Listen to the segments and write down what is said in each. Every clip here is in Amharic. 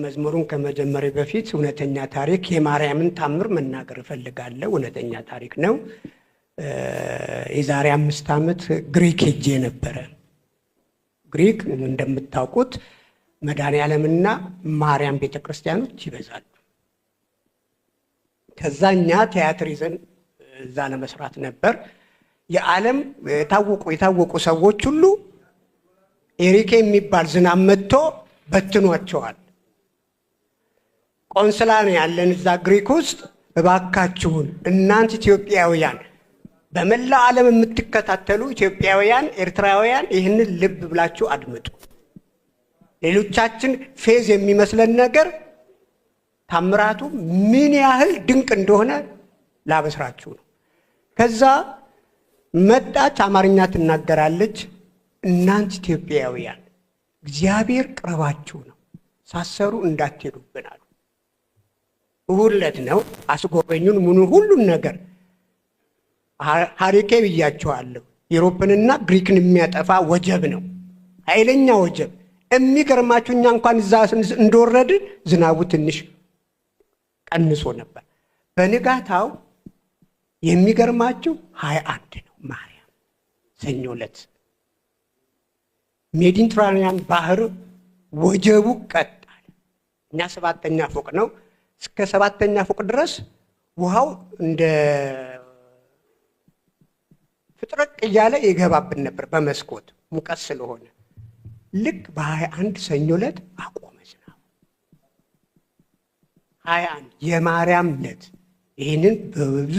መዝሙሩን ከመጀመሪያ በፊት እውነተኛ ታሪክ የማርያምን ታምር መናገር እፈልጋለሁ። እውነተኛ ታሪክ ነው። የዛሬ 5 ዓመት ግሪክ ሄጄ ነበረ። ግሪክ እንደምታውቁት መድኃኔዓለምና ማርያም ቤተክርስቲያኖች ይበዛሉ። ከዛኛ ቲያትር ይዘን እዛ ለመስራት ነበር። የዓለም የታወቁ ሰዎች ሁሉ ኤሪኬ የሚባል ዝናብ መጥቶ በትኗቸዋል። ቆንስላ ነው ያለን እዛ ግሪክ ውስጥ። እባካችሁን እናንተ ኢትዮጵያውያን፣ በመላው ዓለም የምትከታተሉ ኢትዮጵያውያን፣ ኤርትራውያን ይህንን ልብ ብላችሁ አድምጡ። ሌሎቻችን ፌዝ የሚመስለን ነገር ታምራቱ ምን ያህል ድንቅ እንደሆነ ላበስራችሁ ነው። ከዛ መጣች፣ አማርኛ ትናገራለች። እናንተ ኢትዮጵያውያን እግዚአብሔር ቅርባችሁ ነው፣ ሳሰሩ እንዳትሄዱብን አሉ። እሑድ ዕለት ነው አስጎበኙን። ምኑ ሁሉን ነገር ሀሪኬ ብያቸዋለሁ። ዩሮፕንና ግሪክን የሚያጠፋ ወጀብ ነው፣ ኃይለኛ ወጀብ። የሚገርማችሁ እኛ እንኳን እዛ እንደወረድን ዝናቡ ትንሽ ቀንሶ ነበር። በንጋታው የሚገርማችሁ 21 ነው ማርያም ሰኞ ዕለት ሜዲትራኒያን ባህር ወጀቡ ቀጣል። እኛ 7ኛ ፎቅ ነው። እስከ 7ኛ ፎቅ ድረስ ውሃው እንደ ፍጥረቅ እያለ ይገባብን ነበር በመስኮት ሙቀት ስለሆነ። ልክ በ21 ሰኞ ዕለት አቆመ ዝናቡ። 21 የማርያም ዕለት። ይህንን በብዙ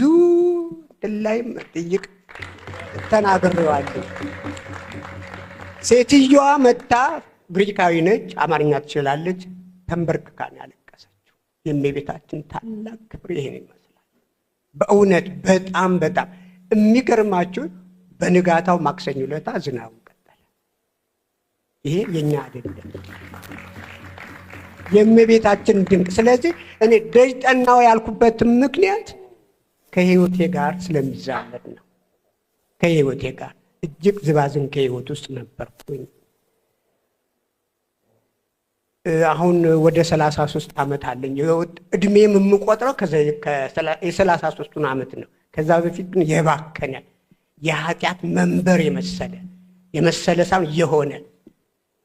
ላይ መጠይቅ ተናግሬዋለሁ። ሴትዮዋ መጣ፣ ግሪካዊ ነች፣ አማርኛ ትችላለች። ተንበርክካ ነው ያለቀሰችው። የእመቤታችን ታላቅ ክብር ይሄን ይመስላል። በእውነት በጣም በጣም የሚገርማችሁ በንጋታው ማክሰኞ ዕለት ዝናቡ ቀጠለ። ይሄ የኛ አይደለም፣ የእመቤታችን ድንቅ። ስለዚህ እኔ ደጅ ጠናው ያልኩበት ምክንያት ከህይወቴ ጋር ስለሚዛመድ ነው። ከህይወቴ ጋር እጅግ ዝባዝን ከህይወት ውስጥ ነበርኩኝ። አሁን ወደ 33 ዓመት አለኝ። እድሜም የምቆጥረው የ33ቱን ዓመት ነው። ከዛ በፊት ግን የባከነ የኃጢአት መንበር የመሰለ ሳይሆን የሆነ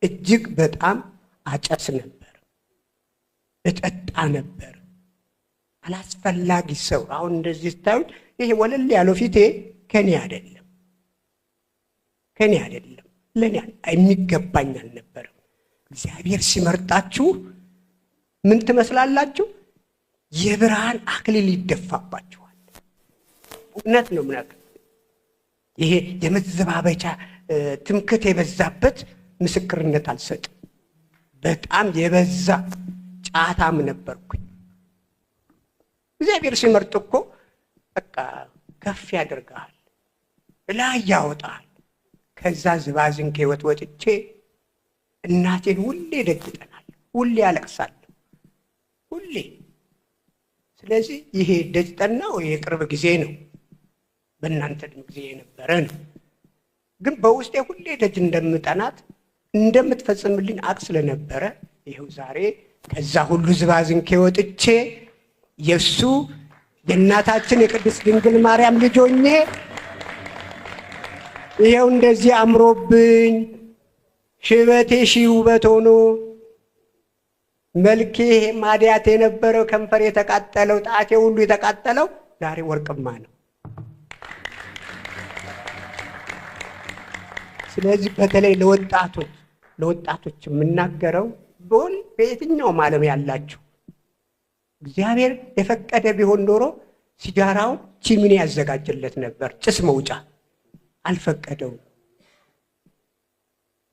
እጅግ በጣም አጨስ ነበር፣ እጠጣ ነበር። አላስፈላጊ ሰው። አሁን እንደዚህ ስታዩት ይሄ ወለል ያለው ፊቴ ከኔ አይደለም፣ ለኔ የሚገባኝ አልነበረም። እግዚአብሔር ሲመርጣችሁ ምን ትመስላላችሁ? የብርሃን አክሊል ይደፋባችኋል። እውነት ነው ምናምን። ይሄ የመዘባበቻ ትምክት የበዛበት ምስክርነት አልሰጥም። በጣም የበዛ ጫታም ነበርኩኝ። እግዚአብሔር ሲመርጥ እኮ በቃ ከፍ ያደርጋል፣ ላይ ያወጣል። ከዛ ዝባዝን ከህይወት ወጥቼ እናቴን ሁሌ ደግጠናል፣ ሁሌ ያለቅሳለሁ፣ ሁሌ። ስለዚህ ይሄ ደጅ ጠናው የቅርብ ጊዜ ነው፣ በእናንተ ጊዜ የነበረ ነው። ግን በውስጤ ሁሌ ደጅ እንደምጠናት እንደምትፈጽምልኝ አቅ ስለነበረ ይኸው ዛሬ ከዛ ሁሉ ዝባዝን ከወጥቼ የሱ የእናታችን የቅድስት ድንግል ማርያም ልጅ ሆኜ ይኸው እንደዚህ አምሮብኝ ሽበቴ ሺህ ውበት ሆኖ መልኬ ማዲያት የነበረው ከንፈር የተቃጠለው ጣቴ ሁሉ የተቃጠለው ዛሬ ወርቅማ ነው። ስለዚህ በተለይ ለወጣቶች የምናገረው በየትኛውም ዓለም ያላችሁ እግዚአብሔር የፈቀደ ቢሆን ኖሮ ሲጋራው ቺምኒ ያዘጋጅለት ነበር፣ ጭስ መውጫ። አልፈቀደውም።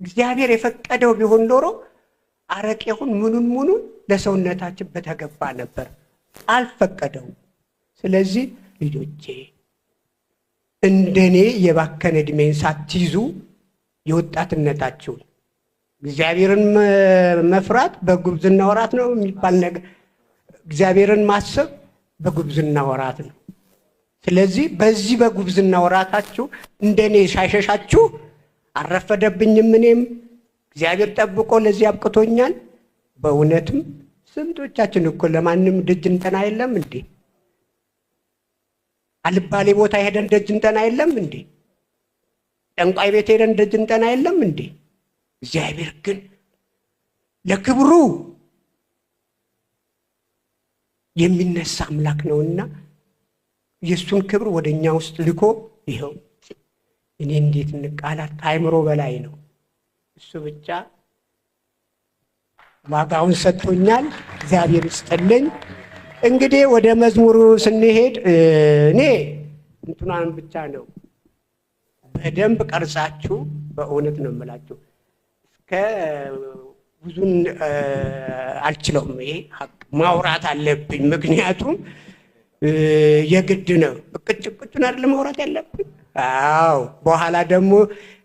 እግዚአብሔር የፈቀደው ቢሆን ኖሮ አረቄውን ምኑን ለሰውነታችን በተገባ ነበር። አልፈቀደውም። ስለዚህ ልጆቼ እንደኔ የባከነ ዕድሜን ሳትይዙ የወጣትነታችሁን እግዚአብሔርን መፍራት በጉብዝና ወራት ነው የሚባል ነገር፣ እግዚአብሔርን ማሰብ በጉብዝና ወራት ነው። ስለዚህ በዚህ በጉብዝና ወራታችሁ እንደኔ ሳይሸሻችሁ አረፈደብኝም፣ እኔም እግዚአብሔር ጠብቆ ለዚህ አብቅቶኛል። በእውነትም ስንቶቻችን እኮ ለማንም ደጅ እንጠና የለም እንዴ? አልባሌ ቦታ ሄደን ደጅ እንጠና የለም እንዴ? ጠንቋይ ቤት ሄደን ደጅ እንጠና የለም እንዴ? እግዚአብሔር ግን ለክብሩ የሚነሳ አምላክ ነውና የእሱን ክብር ወደኛ ውስጥ ልኮ ይኸው እኔ እንዴት ቃላት ከአይምሮ በላይ ነው። እሱ ብቻ ዋጋውን ሰጥቶኛል። እግዚአብሔር ይስጥልኝ። እንግዲህ ወደ መዝሙሩ ስንሄድ እኔ እንትኗን ብቻ ነው በደንብ ቀርጻችሁ በእውነት ነው የምላችሁ እስከ ብዙን አልችለውም። ይሄ ማውራት አለብኝ፣ ምክንያቱም የግድ ነው። እቅጭቁጭን አይደል ማውራት ያለብኝ። አዎ በኋላ ደግሞ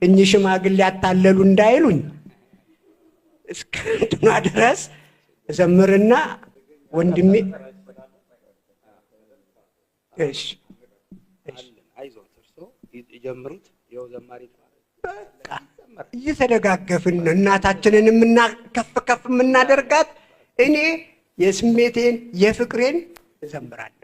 እኚህ ሽማግሌ ያታለሉ እንዳይሉኝ እስከ እንትኗ ድረስ ዘምርና ወንድሜ እሺ አይዞት እርሶ ይጀምሩት። ይኸው ዘማሪት በቃ እየተደጋገፍን እናታችንን ከፍ ከፍ የምናደርጋት እኔ የስሜቴን የፍቅሬን እዘምራለሁ።